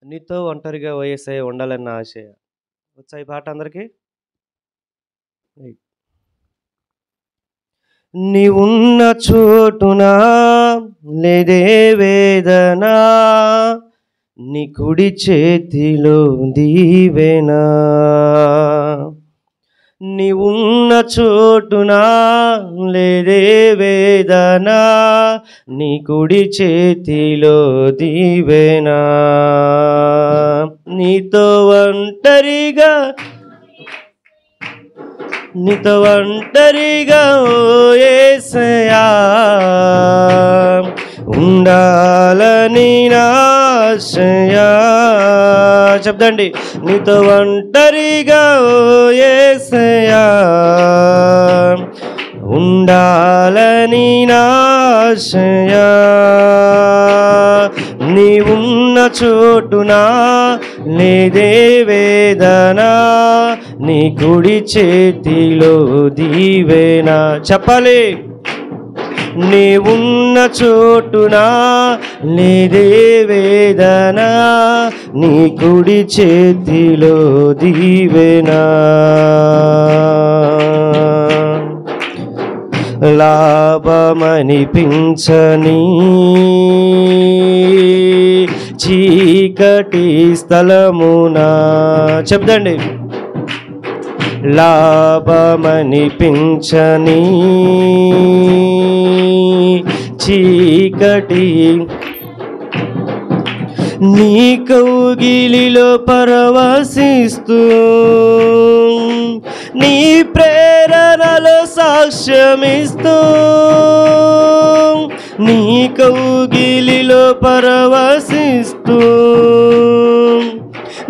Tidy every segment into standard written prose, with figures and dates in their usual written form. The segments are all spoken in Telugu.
నీతో ఒంటరిగా ఓ యేసయ్య ఉండాలని నా ఆశయ. వచ్చా ఈ పాట అందరికి? నీవున్న చోటున లేదే వేదన, నీ కుడి చేతిలో దీవెనా. నీవున్న చోటున లేదే వేదన, నీ కుడి చేతిలో దీవెనా. నీతో ఒంటరిగా ఓ యేసయ్యా ఉండాలని నా ఆశయ. చెప్తండి, నీతో ఒంటరిగా ఓ యేసయ్యా ఉండాలని నా ఆశయ. నీవున్న చోటున లేదే వేదన, నీ కుడి చేతిలో దీవెనా. చెప్పాలి, నీవున్న చోటున లేదే వేదన, నీ కుడి చేతిలో దీవెనా. లాభమనిపించని చీకటి స్థలమునా. చెప్తండి, లాభమనిపించని చీకటి నీ కౌగిలిలో పరవశిస్తూ, నీ ప్రేరణలో సాక్ష్యమిస్తూ, నీ కౌగిలిలో పరవశిస్తూ,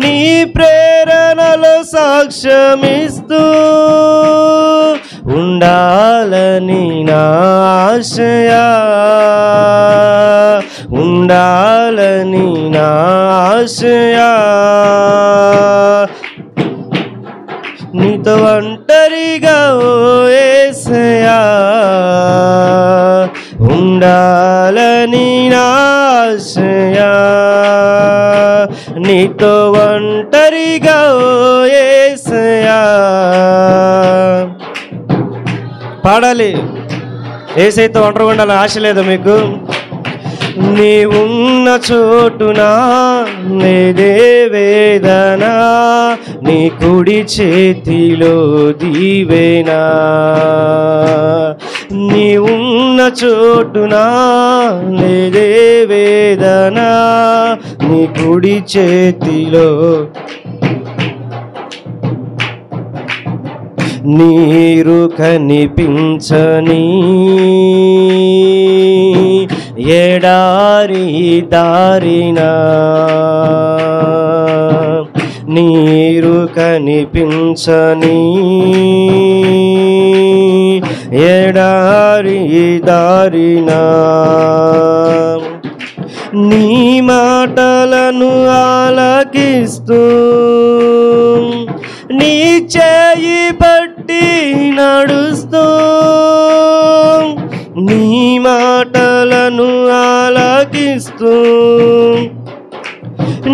నీ ప్రేరణలో సాక్ష్యమిస్తూ ఉండాలని నా ఆశయ. ఉండాలని నా ఆశయ. నీతో ఒంటరిగా ఓ యేసయ్యా ఉండాలని నా ఆశయ. నీతో ఒంటరిగా ఓ యేసయ్యా. పాడాలి, యేసయ్యతో ఒంటరిగా ఉండాలని ఆశ లేదా మీకు? నీవున్న చోటున లేదే వేదన, నీ కుడి చేతిలో దీవెనా. నీవున్న చోటున లేదే వేదన, నీ కుడి చేతిలో. నీరు కనిపించని ఎడారి దారినా, నీరు కనిపించని ఎడారి దారినా, నీ మాటలను ఆలకిస్తూ, నీ చేయి పట్టి నడుస్తూ, నీ మాటలను ఆలకిస్తూ,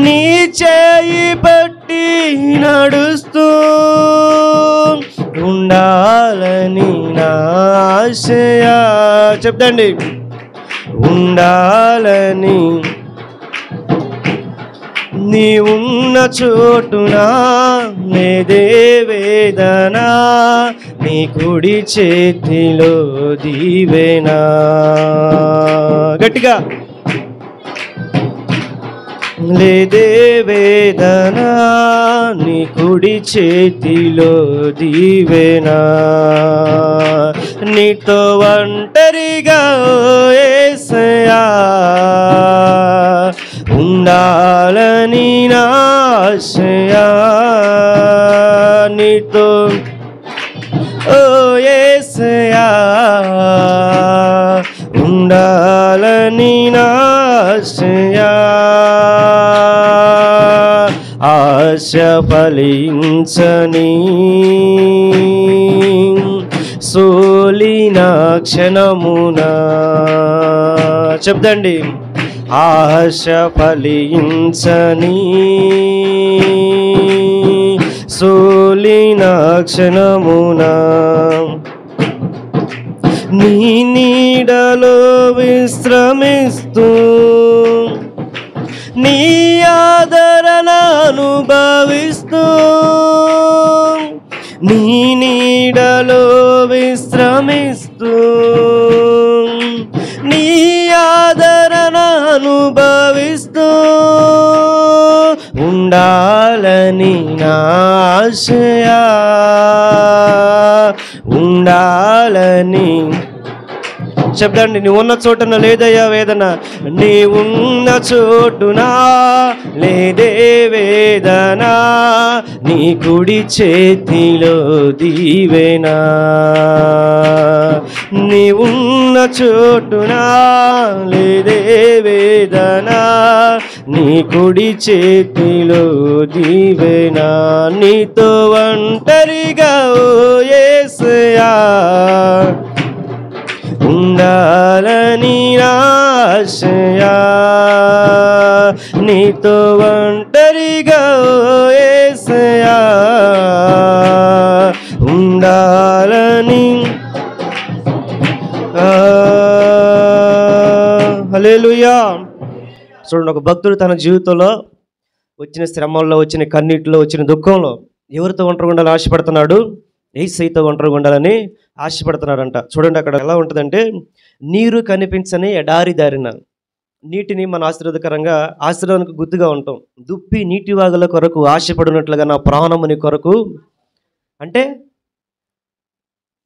నీ చేయి పట్టి నడుస్తూ ఉండాలని నా ఆశయ. చెప్తండి, ఉండాలని. నీవున్న చోటున లేదే వేదన, నీ కుడి చేతిలో దీవెనా. గట్టిగా, లేదే వేదన, నీ కుడి చేతిలో దీవెనా. నీతో ఒంటరిగా ఓ యేసయ్యా ఉండాలని నా ఆశయ. నీతో ఓ యేసయ్యా ఉండాలని నా ఆశయ. ఆశ ఫలించని సోలిన క్షణమున. చెప్తండి, ఆశ ఫలించని సోలిన క్షణమున నీ నీడలో విశ్రమిస్తూ నీ ఆదరణ అనుభవిస్తూ నీ నీడలో విశ్రమిస్తూ నీ ఆదరణ అనుభవిస్తూ ఉండాలని నా ఆశయ ఉండాలని. చెప్దండి, నీ ఉన్న చోటున లేదయ్యా వేదన, నీ ఉన్న చోటున లేదే వేదన, నీ కుడి చేతిలో దీవెనా. నీ ఉన్న చోటున లేదే వేదన, నీ కుడి చేతిలో దీవెనా. నీతో ఒంటరిగా ఓ యేసయ్యా ఉండాలని ఆశయా, నీతో ఒంటరిగా ఓ యేసయ్యా ఉండాలని. హల్లెలూయా. చూడండి, ఒక భక్తుడు తన జీవితంలో వచ్చిన శ్రమల్లో, వచ్చిన కన్నీటిలో, వచ్చిన దుఃఖంలో ఎవరితో ఒంటరిగా ఉండాలని ఆశపడుతున్నాడు? యేసయ్యతో ఒంటరిగా ఉండాలని ఆశపడుతున్నాడంట. చూడండి, అక్కడ ఎలా ఉంటుందంటే, నీరు కనిపించని ఎడారి దారిన. నీటిని మన ఆశీర్వాదకరంగా ఆశీర్వాదానికి గుర్తుగా ఉంటాం. దుప్పి నీటి వాగుల కొరకు ఆశపడినట్లుగా నా ప్రాణము నీ కొరకు అంటే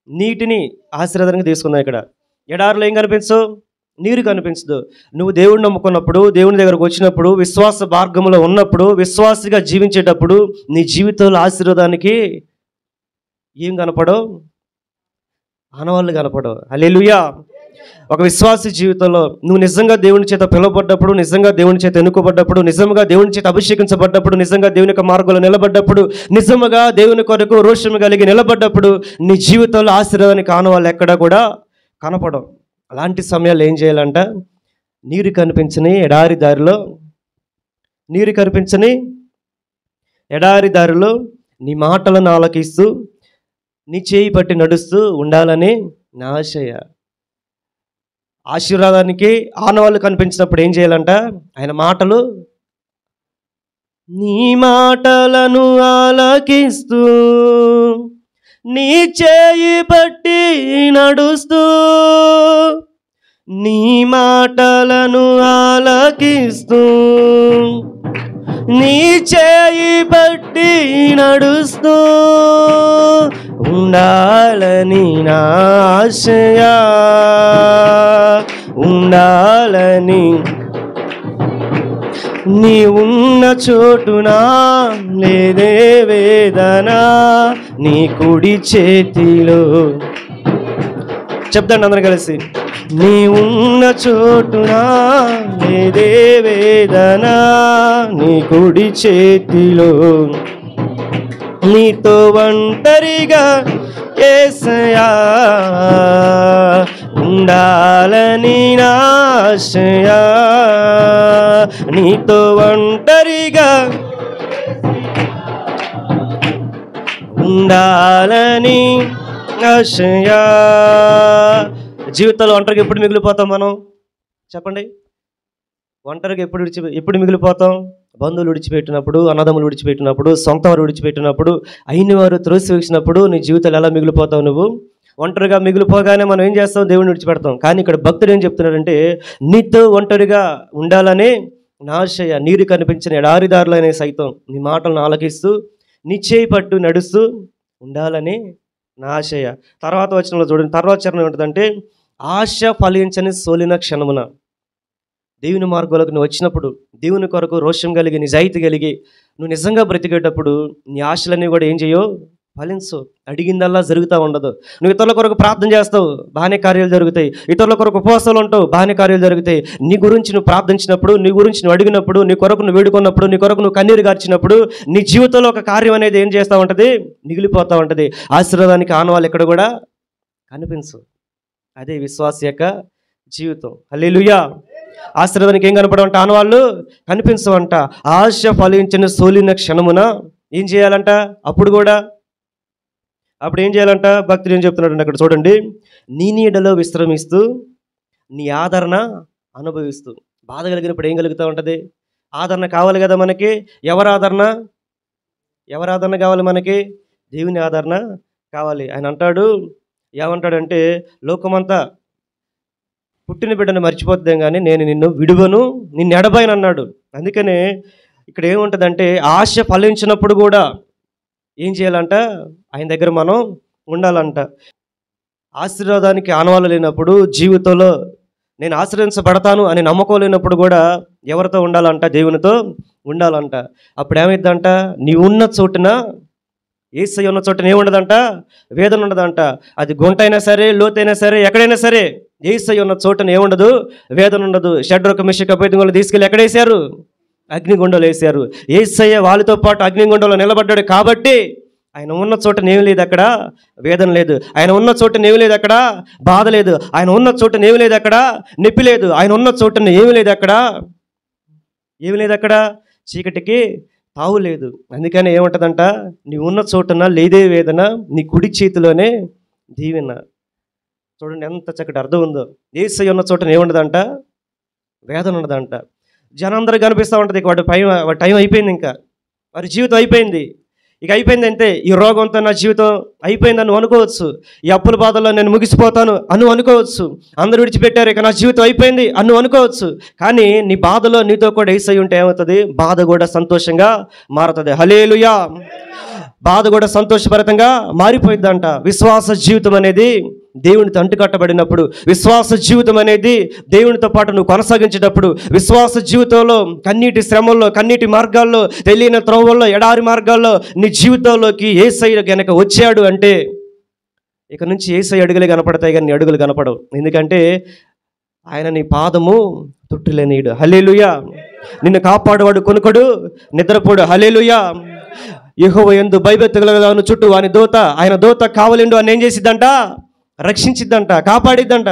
నీటిని ఆశీర్వాదానికి తీసుకున్నావు. ఇక్కడ ఎడారిలో ఏం కనిపించవు? నీరు కనిపించదు. నువ్వు దేవుడిని నమ్ముకున్నప్పుడు, దేవుని దగ్గరకు వచ్చినప్పుడు, విశ్వాస మార్గంలో ఉన్నప్పుడు, విశ్వాసిగా జీవించేటప్పుడు నీ జీవితంలో ఆశీర్వాదానికి ఏం కనపడవు? ఆనవాళ్ళు కనపడవు. హల్లెలూయా. ఒక విశ్వాసి జీవితంలో నువ్వు నిజంగా దేవుని చేత పిలువబడ్డప్పుడు, నిజంగా దేవుని చేత ఎన్నుకోబడ్డప్పుడు, నిజంగా దేవుని చేత అభిషేకించబడ్డప్పుడు, నిజంగా దేవుని యొక్క మార్గంలో నిలబడ్డప్పుడు, నిజంగా దేవుని కొరకు రోషం కలిగి నిలబడ్డప్పుడు నీ జీవితంలో ఆశీర్వాదానికి ఆనవాళ్ళు ఎక్కడా కూడా కనపడవు. అలాంటి సమయాల్లో ఏం చేయాలంట? నీరు కనిపించని ఎడారి దారిలో, నీరు కనిపించని ఎడారి దారిలో నీ మాటలను ఆలకిస్తూ నీ చేయి పట్టి నడుస్తూ ఉండాలని నా ఆశయ. ఆశీర్వాదానికి ఆనవాళ్ళు కనిపించినప్పుడు ఏం చేయాలంట? ఆయన మాటలు, నీ మాటలను ఆలకిస్తూ నీ చేయి పట్టి నడుస్తూ, నీ మాటలను ఆలకిస్తూ నీ చేయి పట్టి నడుస్తూ ఉండాలని నా ఆశయా ఉండాలని. నీ ఉన్న చోటున లేదే వేదన, నీ కుడి చేతిలో. చెప్తాండి అందరం కలిసి, నీ ఉన్న చోటున లేదే వేదన, నీ కుడి చేతిలో. నీతో ఒంటరిగా యేసయ్యా ఉండాలని నా ఆశయా, నీతో ఒంటరిగా ఉండాలని ఆశయా. జీవితంలో ఒంటరిగా ఎప్పుడు మిగిలిపోతాం మనం? చెప్పండి. ఒంటరిగా ఎప్పుడు మిగిలిపోతాం? బంధువులు విడిచిపెట్టినప్పుడు, అన్నదమ్ములు విడిచిపెట్టినప్పుడు, సొంత వారు విడిచిపెట్టినప్పుడు, అయిన వారు త్రోసివేసినప్పుడు నీ జీవితంలో ఎలా మిగిలిపోతావు? నువ్వు ఒంటరిగా మిగిలిపోగానే మనం ఏం చేస్తాం? దేవుడిని విడిచిపెడతాం. కానీ ఇక్కడ భక్తుడు ఏం చెప్తున్నాడంటే, నీతో ఒంటరిగా ఉండాలని నా ఆశయ. నీరు కనిపించిన ఎడారిదారులనే సైతం నీ మాటలను ఆలకిస్తూ నీ చేయి పట్టు నడుస్తూ ఉండాలని నా ఆశయ. తర్వాత వచనంలో చూడండి, తర్వాత చరణం ఏమిటంటే, ఆశ ఫలించని సోలిన క్షణమున. దేవుని మార్గంలోకి నువ్వు వచ్చినప్పుడు, దేవుని కొరకు రోషం కలిగి, నిజాయితీ కలిగి నువ్వు నిజంగా బ్రతికేటప్పుడు నీ ఆశలన్నీ కూడా ఏం చేయవు? ఫలించు. అడిగిందల్లా జరుగుతూ ఉండదు. నువ్వు ఇతరుల కొరకు ప్రార్థన చేస్తావు, బాగానే కార్యాలు జరుగుతాయి. ఇతరుల కొరకు ఉపవాసాలు ఉంటావు, బాగానే కార్యాలు జరుగుతాయి. నీ గురించి నువ్వు ప్రార్థించినప్పుడు, నీ గురించి నువ్వు అడిగినప్పుడు, నీ కొరకు నువ్వు వేడుకున్నప్పుడు, నీ కొరకు నువ్వు కన్నీరు గార్చినప్పుడు నీ జీవితంలో ఒక కార్యం అనేది ఏం చేస్తూ ఉంటుంది? మిగిలిపోతూ ఉంటుంది. ఆశీర్వాదానికి ఆనవాళ్ళు ఎక్కడ కూడా కనిపించు. అదే విశ్వాస యొక్క జీవితం. హల్లెలూయా. ఆశీర్వాదానికి ఏం కనపడవంట? ఆనవాళ్ళు కనిపించవంట. ఆశ ఫలించిన సోలిన క్షణమున ఏం చేయాలంట? అప్పుడు ఏం చేయాలంట? భక్తుడు ఏం చెప్తున్నాడు అక్కడ చూడండి. నీ నీడలో విశ్రమిస్తూ నీ ఆదరణ అనుభవిస్తూ. బాధ కలిగినప్పుడు ఏం కలుగుతూ ఉంటుంది? ఆదరణ కావాలి కదా మనకి. ఎవరి ఆదరణ కావాలి మనకి? దేవుని ఆదరణ కావాలి. ఆయన అంటాడు, ఏమంటాడంటే, లోకమంతా పుట్టిన బిడ్డను మర్చిపోతుందేం కానీ నేను నిన్ను విడువను, నిన్ను ఎడబాయను అన్నాడు. అందుకనే ఇక్కడ ఏముంటుందంటే, ఆశ ఫలించినప్పుడు కూడా ఏం చేయాలంట? ఆయన దగ్గర మనం ఉండాలంట. ఆశీర్వాదానికి ఆనవాళ్ళు లేనప్పుడు, జీవితంలో నేను ఆశీర్వదించబడతాను అని నమ్మకం లేనప్పుడు కూడా ఎవరితో ఉండాలంట? దేవునితో ఉండాలంట. అప్పుడు ఏమైందంట? నీ ఉన్న చోటున, యేసయ్య ఉన్న చోటున ఏముండదంట? వేదన ఉండదంట. అది గుంటైనా సరే, లోతైనా సరే, ఎక్కడైనా సరే యేసయ్య ఉన్న చోటున ఏముండదు? వేదన ఉండదు. షడ్రక మెషక అబేద్నెగోలను తీసుకెళ్ళి ఎక్కడేశారు? అగ్నిగుండంలో వేశారు. యేసయ్య వాళ్ళతో పాటు అగ్నిగుండంలో నిలబడ్డాడు కాబట్టి ఆయన ఉన్న చోటన ఏమి లేదు అక్కడ వేదన లేదు. ఆయన ఉన్న చోటన ఏమి లేదు అక్కడ బాధ లేదు. ఆయన ఉన్న చోటన ఏమి లేదు అక్కడ నొప్పి లేదు. ఆయన ఉన్న చోటన ఏమి లేదు అక్కడ చీకటికి తావు లేదు. అందుకని ఏముంటుందంట? నీ ఉన్న చోటన లేదే వేదన, నీ కుడి చేతిలోనే దీవెన. చూడండి ఎంత చక్కటి అర్థం ఉందో. యేసయ్య ఉన్న చోటన ఏముండదంట? వేదన ఉండదంట. జనందరూ కనిపిస్తూ ఉంటుంది. ఇక వాడి టైం అయిపోయింది, ఇంకా వారి జీవితం అయిపోయింది, ఇక అయిపోయింది అంతే. ఈ రోగంతో నా జీవితం అయిపోయిందని నువ్వు అనుకోవచ్చు. ఈ అప్పుల బాధల్లో నేను ముగిసిపోతాను అని అనుకోవచ్చు. అందరూ విడిచిపెట్టారు, ఇక నా జీవితం అయిపోయింది అని అనుకోవచ్చు. కానీ నీ బాధలో నీతో కూడా యేసయ్య ఉంటే ఏమవుతుంది? బాధ కూడా సంతోషంగా మారుతుంది. హల్లెలూయా. బాధ కూడా సంతోషభరితంగా మారిపోయిద్దంట. విశ్వాస జీవితం అనేది దేవునితో అంటుకట్టబడినప్పుడు, విశ్వాస జీవితం అనేది దేవునితో పాటు నువ్వు కొనసాగించేటప్పుడు, విశ్వాస జీవితంలో కన్నీటి శ్రమల్లో, కన్నీటి మార్గాల్లో, తెలియని త్రోవల్లో, ఎడారి మార్గాల్లో నీ జీవితంలోకి యేసయ్య గనక వచ్చాడు అంటే ఇక నుంచి యేసయ్య అడుగులే కనపడతాయి కానీ నీ అడుగులు కనపడవు. ఎందుకంటే ఆయన నీ పాదము తొట్టులేనీయుడు. హల్లెలూయా. నిన్ను కాపాడువాడు కొనుకడు, నిద్రపోడు. హల్లెలూయా. యెహోవా యందు భయభక్తులు చుట్టూ ఆయన దూత కావలిండు అని ఏం చేసిద్దంట? రక్షించిద్దంట, కాపాడిద్దంట.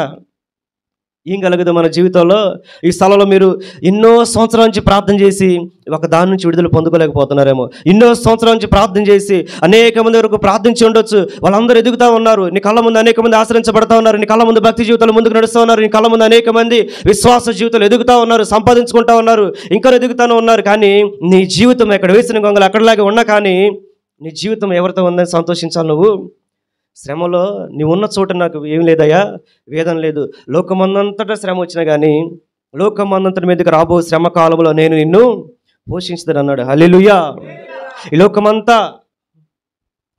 ఏం కలగదు మన జీవితంలో? ఈ స్థలంలో మీరు ఎన్నో సంవత్సరాల నుంచి ప్రార్థన చేసి ఒక దాని నుంచి విడుదల పొందుకోలేకపోతున్నారేమో. ఎన్నో సంవత్సరాల నుంచి ప్రార్థన చేసి అనేక మంది వరకు ప్రార్థించి ఉండొచ్చు. వాళ్ళందరూ ఎదుగుతూ ఉన్నారు. నీ కళ్ళ ముందు అనేక మంది ఆశ్రయించబడతా ఉన్నారు. నీ కళ్ళ ముందు భక్తి జీవితాలు ముందుకు నడుస్తూ ఉన్నారు. నీ కళ్ళ ముందు అనేక మంది విశ్వాస జీవితాలు ఎదుగుతూ ఉన్నారు, సంపాదించుకుంటూ ఉన్నారు, ఇంకా ఎదుగుతూనే ఉన్నారు. కానీ నీ జీవితం ఎక్కడ వేసిన గొంగలు అక్కడలాగే ఉన్నా కానీ నీ జీవితం ఎవరితో ఉందని సంతోషించాలి. నువ్వు శ్రమలో నీ ఉన్న చోట నాకు ఏం లేదయ్యా, వేదన లేదు. లోకమందంతటా శ్రమ వచ్చినా కానీ లోకమందంతటి మీదకి రాబో శ్రమ కాలంలో నేను నిన్ను పోషించుతాను అన్నాడు. హల్లెలూయా. ఈ లోకమంతా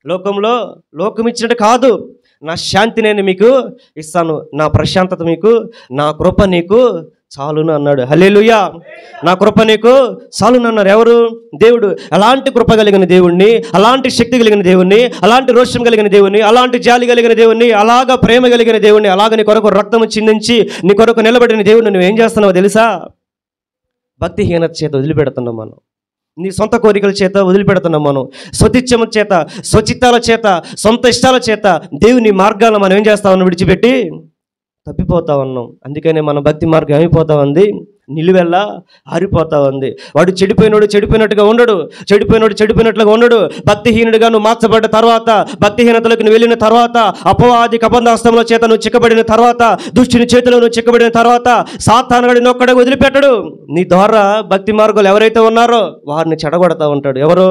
లోకం ఇచ్చినట్టు కాదు, నా శాంతి నేను మీకు ఇస్తాను, నా ప్రశాంతత మీకు, నా కృప నీకు చాలును అన్నాడు. హల్లెలూయా. నా కృప నీకు చాలును అన్నారు. ఎవరు? దేవుడు. అలాంటి కృప కలిగిన దేవుణ్ణి, అలాంటి శక్తి కలిగిన దేవుణ్ణి, అలాంటి రోషం కలిగిన దేవుణ్ణి, అలాంటి జాలి కలిగిన దేవుణ్ణి, అలాగా ప్రేమ కలిగిన దేవుణ్ణి, అలాగ నీ కొరకు రక్తము చిందించి నీ కొరకు నిలబడిన దేవుడిని నువ్వు ఏం చేస్తున్నావో తెలుసా? భక్తిహీనత చేత వదిలిపెడుతున్నాం మనం. నీ సొంత కోరికల చేత వదిలిపెడుతున్నాం మనం. స్వతిచ్చమ చేత, స్వచిత్తాల చేత, సొంత ఇష్టాల చేత దేవుని మార్గాలను మనం ఏం చేస్తా ఉన్నాం? విడిచిపెట్టి తప్పిపోతా ఉన్నాం. అందుకనే మన భక్తి మార్గం ఏమైపోతా ఉంది? నిలువెల్లా ఆరిపోతా ఉంది. వాడు చెడిపోయినట్టుగా ఉండడు, చెడిపోయినట్లుగా ఉండడు. భక్తిహీనుడిగా నువ్వు మార్చబడ్డ తర్వాత, భక్తిహీనతలకు నువ్వు వెళ్ళిన తర్వాత, అపవాది కబంధాస్తంలో చేత నువ్వు చిక్కబడిన తర్వాత, దుష్టుని చేతిలో నువ్వు చిక్కబడిన తర్వాత సాతానుగాడు నొక్కడే వదిలిపెట్టడు. నీ ద్వారా భక్తి మార్గాలు ఎవరైతే ఉన్నారో వారిని చెడగొడతా ఉంటాడు. ఎవరు?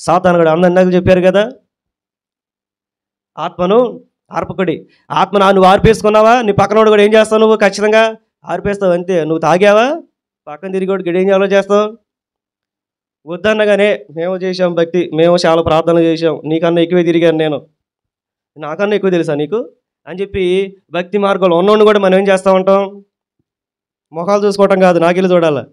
సాతానుగాడు. అందరినాక చెప్పారు కదా, ఆత్మను ఆర్పకుడి. ఆత్మను నువ్వు ఆర్పేసుకున్నావా? నీ పక్కనోడు కూడా ఏం చేస్తావు? నువ్వు ఖచ్చితంగా ఆర్పేస్తావు అంతే. నువ్వు తాగావా? పక్కన తిరిగోడు గడి ఏం చేయాలో చేస్తావు. వద్దన్నగానే మేము చేసాం భక్తి, మేము చాలా ప్రార్థనలు చేసాం, నీకన్నా ఎక్కువే తిరిగాను నేను, నాకన్నా ఎక్కువ తెలుసా నీకు అని చెప్పి భక్తి మార్గంలో ఉన్నోడిని కూడా మనం ఏం చేస్తూ ఉంటాం? మొఖాలు చూసుకోవటం కాదు, నాకెళ్ళి చూడాలి.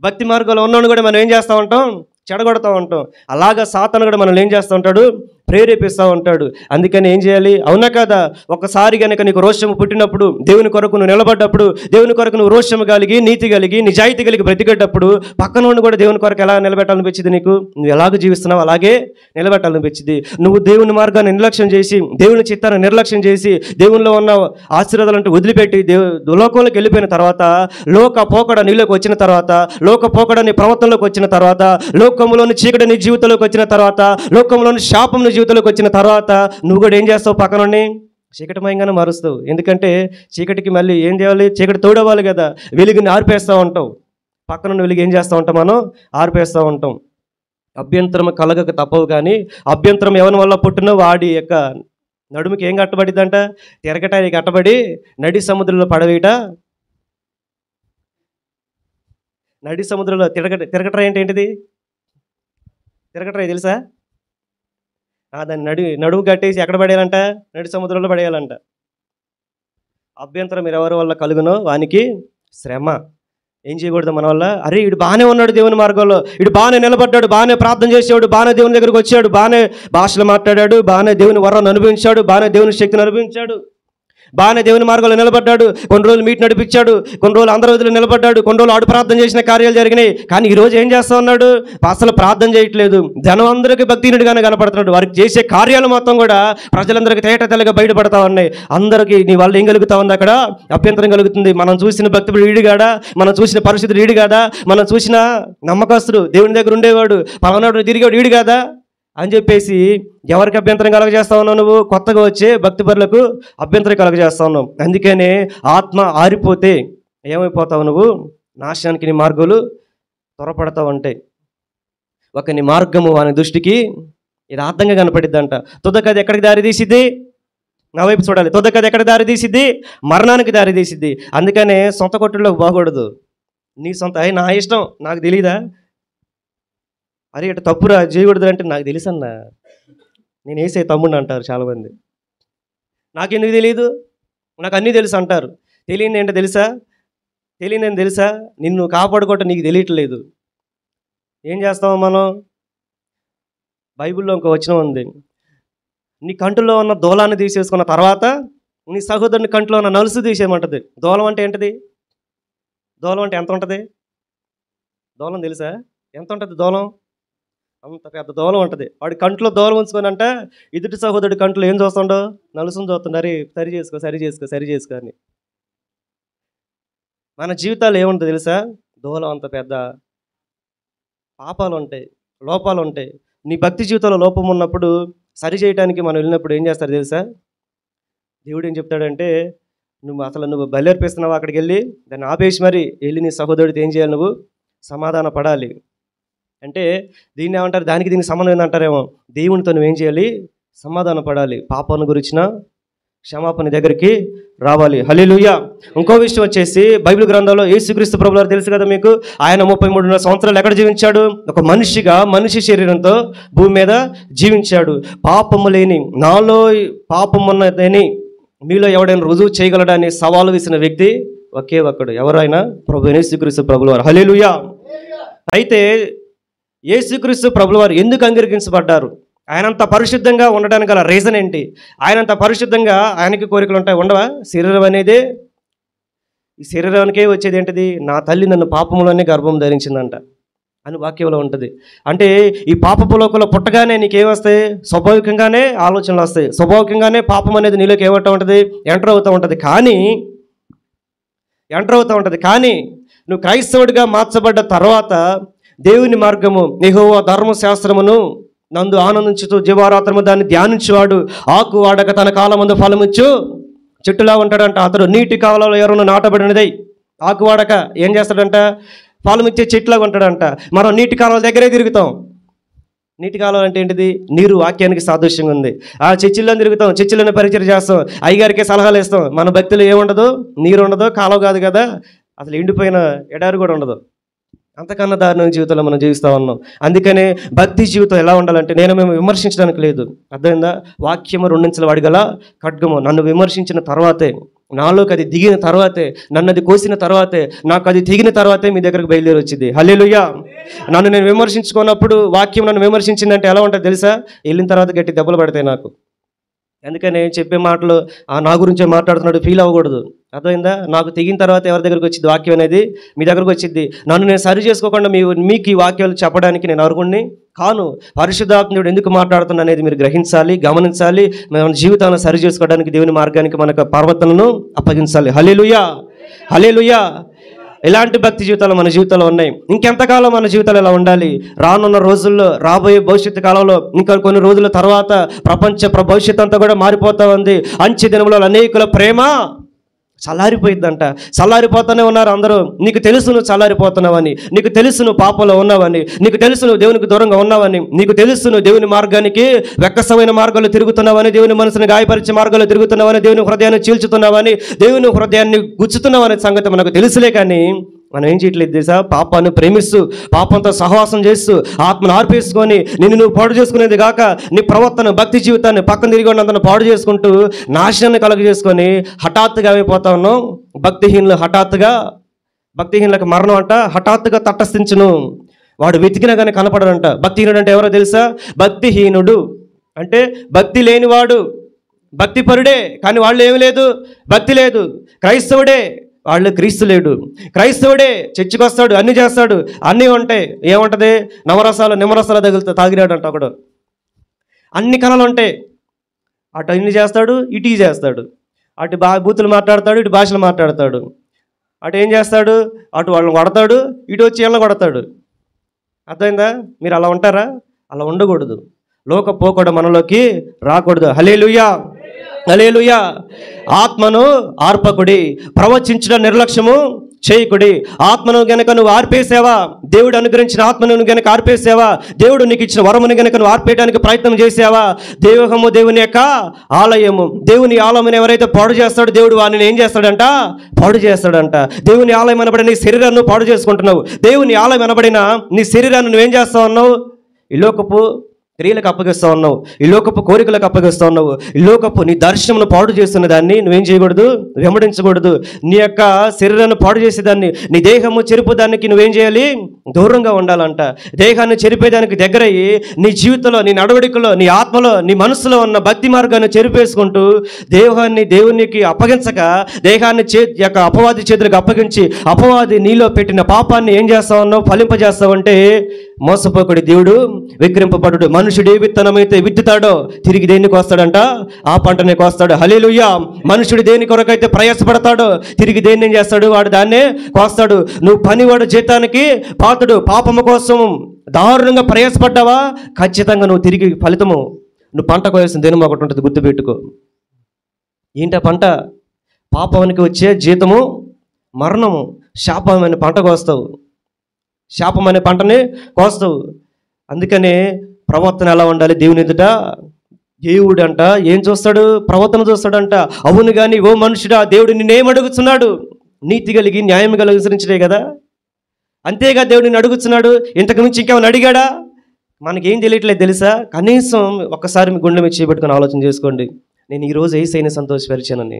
భక్తి మార్గంలో ఉన్నోడిని కూడా మనం ఏం చేస్తూ ఉంటాం? చెడగొడతా ఉంటాం. అలాగా సాతాను కూడా మనం ఏం చేస్తూ ఉంటాడు? ప్రేరేపిస్తూ ఉంటాడు. అందుకని ఏం చేయాలి? అవునా కదా? ఒకసారి కనుక నీకు రోషము పుట్టినప్పుడు, దేవుని కొరకు నువ్వు నిలబడ్డప్పుడు, దేవుని కొరకు నువ్వు రోషము కలిగి, నీతి కలిగి, నిజాయితీ కలిగి బ్రతికేటప్పుడు పక్కన నుండి కూడా దేవుని కొరకు ఎలా నిలబెట్టాలనిపించింది? నీకు నువ్వు ఎలాగ జీవిస్తున్నావు అలాగే నిలబెట్టాలనిపించింది. నువ్వు దేవుని మార్గాన్ని నిర్లక్ష్యం చేసి, దేవుని చిత్తాన్ని నిర్లక్ష్యం చేసి, దేవునిలో ఉన్న ఆశీర్వాదాలంటే వదిలిపెట్టి లోకంలోకి వెళ్ళిపోయిన తర్వాత, లోక పోకడ నీలోకి వచ్చిన తర్వాత, లోక పోకడ నీ ప్రవర్తనలోకి వచ్చిన తర్వాత, లోకంలోని చీకటి నీ జీవితంలోకి వచ్చిన తర్వాత, లోకంలోని శాపం నీ జీవితంలోకి వచ్చిన తర్వాత నువ్వు కూడా ఏం చేస్తావు? పక్కనుండి చీకటిమయంగానే మారుస్తావు. ఎందుకంటే చీకటికి మళ్ళీ ఏం చేయాలి? చీకటి తోడవాలి కదా. వెలుగుని ఆర్పేస్తూ ఉంటావు. పక్కనున్న వెలుగు ఏం చేస్తూ ఉంటాం? మనం ఆర్పేస్తూ ఉంటాం. అభ్యంతరం కలగక తప్పవు. కానీ అభ్యంతరం ఎవరి వల్ల పుట్టినో వాడి యొక్క నడుముకి ఏం కట్టబడిద్దంట? తిరగటానికి కట్టబడి నడి సముద్రంలో పడవేయట. నడి సముద్రంలో తిరగటరా ఏంటిది? తిరగటరా తెలుసా? దాన్ని నడుము కట్టేసి ఎక్కడ పడేయాలంట? నడి సముద్రంలో పడేయాలంట. అభ్యంతరం ఎవరి వల్ల కలుగునో వానికి శ్రమ. ఏం చేయకూడదు మన వల్ల? అరే వీడు బాగానే ఉన్నాడు దేవుని మార్గంలో, వీడు బాగానే నిలబడ్డాడు, బాగానే ప్రార్థన చేసేవాడు, బాగానే దేవుని దగ్గరికి వచ్చాడు, బాగానే భాషలు మాట్లాడాడు, బాగానే దేవుని వరాన్ని అనుభవించాడు, బాగానే దేవుని శక్తిని అనుభవించాడు, బాగానే దేవుని మార్గంలో నిలబడ్డాడు, కొన్ని రోజులు మీట్ నడిపించాడు, కొన్ని రోజులు అందరి రోజులు నిలబడ్డాడు, కొన్ని రోజులు ఆడు ప్రార్థన చేసిన కార్యాలు జరిగినాయి. కానీ ఈరోజు ఏం చేస్తా ఉన్నాడు? అసలు ప్రార్థన చేయట్లేదు. జనం అందరికీ భక్తిహీనుడిగానే కనపడుతున్నాడు. వారికి చేసే కార్యాలు మొత్తం కూడా ప్రజలందరికీ తేట తెల్లగా బయటపడతా ఉన్నాయి. అందరికీ నీ వల్ల ఏం కలుగుతా ఉంది? అక్కడ అభ్యంతరం కలుగుతుంది. మనం చూసిన భక్తుడు ఈడిగాడా? మనం చూసిన పరిస్థితులు ఈడు కాదా? మనం చూసిన నమ్మకస్తుడు దేవుని దగ్గర ఉండేవాడు పలానాడు తిరిగాడు ఈడు కాదా అని చెప్పేసి ఎవరికి అభ్యంతరం కలగజేస్తా ఉన్నావు? నువ్వు కొత్తగా వచ్చే భక్తిపరులకు అభ్యంతరం కలగజేస్తా ఉన్నావు. అందుకనే ఆత్మ ఆరిపోతే ఏమైపోతావు? నువ్వు నాశనానికి నీ మార్గాలు త్వరపడతావు. అంటే నీ మార్గము వాని దృష్టికి యథార్థంగా కనపడిద్దంట. తుదకది ఎక్కడికి దారి తీసిద్ది? నా వైపు చూడాలి. తుదకది ఎక్కడికి దారి తీసిద్ది? మరణానికి దారి తీసిద్ది. అందుకనే సొంత కొట్టుల్లోకి పోకూడదు. నీ సొంత నా ఇష్టం నాకు తెలీదా? అరే ఇటు తప్పురా చేయకూడదు అంటే నాకు తెలుసన్నా, నేను వేసే తమ్ముడిని అంటారు చాలామంది. నాకెందుకు తెలియదు? నాకు అన్నీ తెలుసు అంటారు. తెలియని ఏంటో తెలుసా? తెలియని తెలుసా? నిన్ను కాపాడుకోవటం నీకు తెలియట్లేదు. ఏం చేస్తామో మనం? బైబిల్లో ఇంకో వచనం ఉంది, నీ కంటిలో ఉన్న దూలాన్ని తీసేసుకున్న తర్వాత నీ సహోదరుని కంటిలో ఉన్న నలుసు తీసేయమంటది. దూలం అంటే ఏంటిది? దూలం అంటే ఎంత ఉంటుంది? దూలం తెలుసా? ఎంత ఉంటుంది దూలం? అంత పెద్ద దూలం ఉంటుంది. వాడి కంట్లో దూలం ఉంచుకొని అంటే ఎదుటి సహోదరుడి కంట్లో ఏం చూస్తుండో? నలుసుని చూస్తుండారు. సరి చేసుకో అని. మన జీవితాలు ఏముంటుంది తెలుసా? దూలం అంత పెద్ద పాపాలు ఉంటాయి, లోపాలు ఉంటాయి. నీ భక్తి జీవితంలో లోపం ఉన్నప్పుడు సరి చేయడానికి మనం వెళ్ళినప్పుడు ఏం చేస్తారు తెలుసా? దేవుడు ఏం చెప్తాడంటే, నువ్వు బలి అర్పిస్తున్నావు, అక్కడికి వెళ్ళి దాన్ని ఆపేసి మరి వెళ్ళి నీ సహోదరుడితో ఏం చేయాలి? నువ్వు సమాధాన పడాలి. అంటే దీన్ని ఏమంటారు? దీనికి సంబంధం ఏంటంటారేమో. దేవునితో నువ్వేం చేయాలి? సమాధాన పడాలి. పాపాన్ని గురించిన క్షమాపణ దగ్గరికి రావాలి. హల్లెలూయా. ఇంకో విషయం వచ్చేసి బైబిల్ గ్రంథంలో యేసుక్రీస్తు ప్రభువారు తెలుసు కదా మీకు. ఆయన 33 సంవత్సరాలు ఎక్కడ జీవించాడు? ఒక మనిషిగా, మనిషి శరీరంతో భూమి మీద జీవించాడు. పాపము లేని, నాలో పాపమున్నదని మీలో ఎవడైనా రుజువు చేయగలడని సవాలు వేసిన వ్యక్తి ఒకే ఒక్కడు. ఎవరైనా? ప్రభు యేసుక్రీస్తు ప్రభువారు. హల్లెలూయా. అయితే యేసుక్రీస్తు ప్రభువారు ఎందుకు అంగీకరించబడ్డారు? ఆయనంత పరిశుద్ధంగా ఉండడానికి గల రీజన్ ఏంటి? ఆయనంత పరిశుద్ధంగా ఆయనకి కోరికలు ఉంటాయి, ఉండవా? శరీరం అనేది, ఈ శరీరానికే వచ్చేది ఏంటిది? నా తల్లి నన్ను పాపంలోనే గర్భం ధరించిందంట అని వాక్యంలో ఉంటుంది. అంటే ఈ పాపపు లోకంలో పుట్టగానే నీకేమొస్తాయి? స్వాభావికంగానే ఆలోచనలు వస్తాయి, స్వాభావికంగానే పాపం అనేది నీలోకి ఏమవుతూ ఉంటుంది? ఎంటర్ అవుతూ ఉంటుంది. కానీ నువ్వు క్రైస్తవుడిగా మార్చబడ్డ తర్వాత దేవుని మార్గము, యెహోవా ధర్మశాస్త్రమును నందు ఆనందించుతూ జీవారాత్రము దాన్ని ధ్యానించేవాడు ఆకు వాడక తన కాలమందు ఫలమిచ్చు చెట్టులా ఉంటాడంట. అతడు నీటి కాలంలో ఎవరైనా నాటబడినదై ఆకు వాడక ఏం చేస్తాడంట? ఫలం ఇచ్చే చెట్టులాగా ఉంటాడంట. మనం నీటి కాలువల దగ్గరే తిరుగుతాం. నీటి కాలువ అంటే ఏంటిది? నీరు వాక్యానికి సాదృశ్యంగా ఉంది. ఆ చర్చిల్లో తిరుగుతాం, చర్చిలోనే పరిచయం చేస్తాం, అయ్యగారికే సలహాలు ఇస్తాం. మన భక్తులు ఏముండదు? నీరు ఉండదు, కాలువ కాదు కదా, అసలు ఎండిపోయిన ఎడారి కూడా ఉండదు. అంతకన్నా దారుణమైన జీవితంలో మనం జీవిస్తూ ఉన్నాం. అందుకనే భక్తి జీవితం ఎలా ఉండాలంటే, మేము విమర్శించడానికి లేదు, అర్థమైందా? వాక్యము 2 ఇంచుల వాడిగల ఖడ్గము. నన్ను విమర్శించిన తర్వాతే నాలోకి అది దిగిన తర్వాతే, నన్ను అది కోసిన తర్వాతే, నాకు అది దిగిన తర్వాతే మీ దగ్గరకు బయలుదేరి వచ్చింది. హల్లెలూయా. నన్ను నేను విమర్శించుకున్నప్పుడు వాక్యం నన్ను విమర్శించిందంటే ఎలా ఉంటుంది తెలుసా? వెళ్ళిన తర్వాత గట్టి దెబ్బలు పడతాయి నాకు. అందుకని చెప్పే మాటలు నా గురించే మాట్లాడుతున్నాడు ఫీల్ అవ్వకూడదు. అర్థమైందా? నాకు తెగిన తర్వాత ఎవరి దగ్గరకు వచ్చింది వాక్యం అనేది? మీ దగ్గరకు వచ్చింది. నన్ను నేను సరి చేసుకోకుండా మీకు ఈ వాక్యాలు చెప్పడానికి నేను అర్హుణ్ణి కాను. పరిశుద్ధాత్ముడు ఎందుకు మాట్లాడుతున్నా అనేది మీరు గ్రహించాలి, గమనించాలి. మన జీవితాలను సరి చేసుకోవడానికి దేవుని మార్గానికి మనకు పర్వతలను అప్పగించాలి. హల్లెలూయా, హల్లెలూయా. ఎలాంటి భక్తి జీవితాలు మన జీవితంలో ఉన్నాయి? ఇంకెంతకాలం మన జీవితాలు ఎలా ఉండాలి? రానున్న రోజుల్లో, రాబోయే భవిష్యత్తు కాలంలో, ఇంకా కొన్ని రోజుల తర్వాత ప్రపంచ భవిష్యత్తు అంతా కూడా మారిపోతా ఉంది. అంచె దినంలో అనేకుల ప్రేమ చల్లారిపోయిద్దంట. చల్లారిపోతూనే ఉన్నారు అందరూ. నీకు తెలుసు నువ్వు చల్లారిపోతున్నావని, నీకు తెలుసు నువ్వు పాపంలో ఉన్నావని, నీకు తెలుసు నువ్వు దేవునికి దూరంగా ఉన్నావని, నీకు తెలుసు నువ్వు దేవుని మార్గానికి వెక్కసమైన మార్గాల్లో తిరుగుతున్నావని, దేవుని మనసుని గాయపరిచే మార్గాల్లో తిరుగుతున్నావని, దేవుని హృదయాన్ని చీల్చుతున్నావని, దేవుని హృదయాన్ని గుచ్చుతున్నావనే సంగతి మనకు తెలుసులే. కానీ మనం ఏం చేయట్లేదు తెలుసా? పాపాన్ని ప్రేమిస్తూ, పాపంతో సహవాసం చేస్తూ, ఆత్మను ఆర్పేసుకొని, నువ్వు పాడు చేసుకునేది కాక నీ ప్రవర్తన, భక్తి జీవితాన్ని పక్కన తిరిగి ఉన్నంతను పాడు చేసుకుంటూ నాశనాన్ని కలుగజేసుకొని హఠాత్తుగా అయిపోతా ఉన్నాం. భక్తిహీనులు భక్తిహీనులకు మరణం అంట హఠాత్తుగా తటస్థించును. వాడు వెతికినా కానీ కనపడడంట. భక్తిహీనుడు అంటే ఎవరో తెలుసా? భక్తిహీనుడు అంటే భక్తి లేనివాడు. భక్తిపరుడే కానీ వాళ్ళు ఏమి లేదు, భక్తి లేదు. క్రైస్తవుడే, వాళ్ళు క్రీస్తు లేడు. క్రైస్తవుడే చర్చికి వస్తాడు, అన్నీ చేస్తాడు, అన్నీ ఉంటాయి. ఏముంటుంది? నిమ్మరసాలు తాగినాడు అంట ఒకడు. అన్ని కళలు ఉంటాయి. అటు అన్ని చేస్తాడు, ఇటు చేస్తాడు. అటు బూతులు మాట్లాడతాడు, ఇటు భాషలు మాట్లాడతాడు. అటు ఏం చేస్తాడు? అటు వాళ్ళని కొడతాడు, ఇటు వచ్చి వీళ్ళని కొడతాడు. అర్థమైందా? మీరు అలా ఉంటారా? అలా ఉండకూడదు. లోక పోకడ మనలోకి రాకూడదు. హల్లెలూయా, హల్లెలూయా. ఆత్మను ఆర్పకుడి, ప్రవచించడం నిర్లక్ష్యము చేయకుడి. ఆత్మను గనక నువ్వు ఆర్పేసావా, దేవుడు అనుగ్రహించిన ఆత్మను గనక ఆర్పేసావా, దేవుడు నీకు ఇచ్చిన వరమును గనక నువ్వు ఆర్పేయడానికి ప్రయత్నం చేసావా, దేహము దేవుని యొక్క ఆలయము. దేవుని ఆలయం ఎవరైతే పాడు చేస్తాడో దేవుడు వాడిని ఏం చేస్తాడంట? పాడు చేస్తాడంట. దేవుని ఆలయం అనబడిన నీ శరీరాన్ని పాడు చేసుకుంటున్నావు. దేవుని ఆలయం అనబడిన నీ శరీరాన్ని నువ్వేం చేస్తా ఉన్నావు? ఈ లోకపు క్రియలకు అప్పగిస్తూ ఉన్నావు, ఈ లోకపు కోరికలకు అప్పగిస్తూ ఉన్నావు. ఈ లోకపు నీ దర్శనమును పాడు చేస్తున్న దాన్ని నువ్వేం చేయకూడదు? వెంబడించకూడదు. నీ యొక్క శరీరాన్ని పాడు చేసేదాన్ని, నీ దేహము చెరిపోదానికి నువ్వేం చేయాలి? దూరంగా ఉండాలంట. దేహాన్ని చెరిపేదానికి దగ్గరయ్యి నీ జీవితంలో, నీ నడవడికలో, నీ ఆత్మలో, నీ మనసులో ఉన్న భక్తి మార్గాన్ని చెరిపేసుకుంటూ దేహాన్ని దేవునికి అప్పగించక, దేహాన్ని యొక్క అపవాది చేతులకు అప్పగించి, అపవాది నీలో పెట్టిన పాపాన్ని ఏం చేస్తా ఉన్నావు? ఫలింపజేస్తావంటే మోసపోకుడి దేవుడు విక్రింపబడు. మనుషుడు ఏ విత్తనమైతే విత్తుతాడో తిరిగి దేనికి వస్తాడంట? ఆ పంటనే కోస్తాడు. హల్లెలూయా. మనుషుడు దేని కొరకైతే ప్రయాసపడతాడో తిరిగి దేన్ని ఏం చేస్తాడు? వాడు దాన్నే కోస్తాడు. నువ్వు పనివాడు జీతానికి పాతుడు. పాపము కోసం దారుణంగా ప్రయాసపడ్డావా, ఖచ్చితంగా నువ్వు తిరిగి ఫలితము, నువ్వు పంట కోయాల్సిన దినం ఒకటి ఉంటుంది, గుర్తుపెట్టుకో. ఏంటా పంట? పాపానికి వచ్చే జీతము మరణము. శాపమైన పంట కోస్తావు, శాపం అనే పంటని కోస్తావు. అందుకనే ప్రవర్తన ఎలా ఉండాలి దేవుని ఎదుట? దేవుడు అంట ఏం చూస్తాడు? ప్రవర్తన చూస్తాడంట. అవును కానీ ఓ మనుషుడా, దేవుడు నిన్నేం అడుగుతున్నాడు? నీతి కలిగి న్యాయం కలిగి అనుసరించడే కదా. అంతేగా దేవుడు నిన్ను అడుగుతున్నాడు. ఇంతకు మించి ఇంకేమైనా అడిగాడా? మనకేం తెలియట్లేదు తెలుసా? కనీసం ఒక్కసారి మీ గుండె మీద చేపెట్టుకుని ఆలోచన చేసుకోండి. నేను ఈరోజు ఏసైనా సంతోషపరిచానని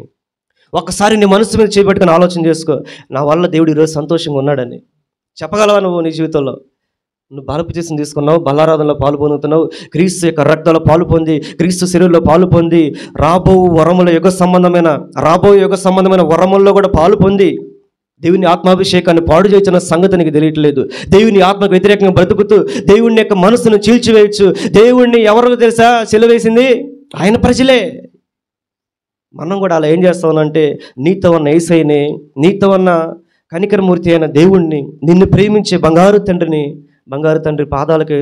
ఒక్కసారి నీ మనసు మీద చేపెట్టుకుని ఆలోచన చేసుకో. నా వల్ల దేవుడు ఈరోజు సంతోషంగా ఉన్నాడని చెప్పగలవా? నువ్వు నీ జీవితంలో నువ్వు బాప్తిసం తీసుకున్నావు, బలారాధనలో పాలు పొందుతున్నావు, క్రీస్తు యొక్క రక్తంలో పాలు పొంది, క్రీస్తు శరీరంలో పాలు పొంది, రాబోయే యుగ సంబంధమైన వరముల్లో కూడా పాలు పొంది దేవుని ఆత్మాభిషేకాన్ని పాడు చేసిన సంగతి నీకు తెలియట్లేదు. దేవుని ఆత్మకు వ్యతిరేకంగా బ్రతుకుతూ దేవుని యొక్క మనసును చీల్చివేయచ్చు. దేవుణ్ణి ఎవరికి తెలుసా సిలువేసింది? ఆయన ప్రజలే. మనం కూడా అలా ఏం చేస్తామనంటే, నీతో ఉన్న యేసయ్యని, నీతో ఉన్న కనికరమూర్తి అయిన దేవుణ్ణి, నిన్ను ప్రేమించే బంగారు తండ్రి పాదాలకి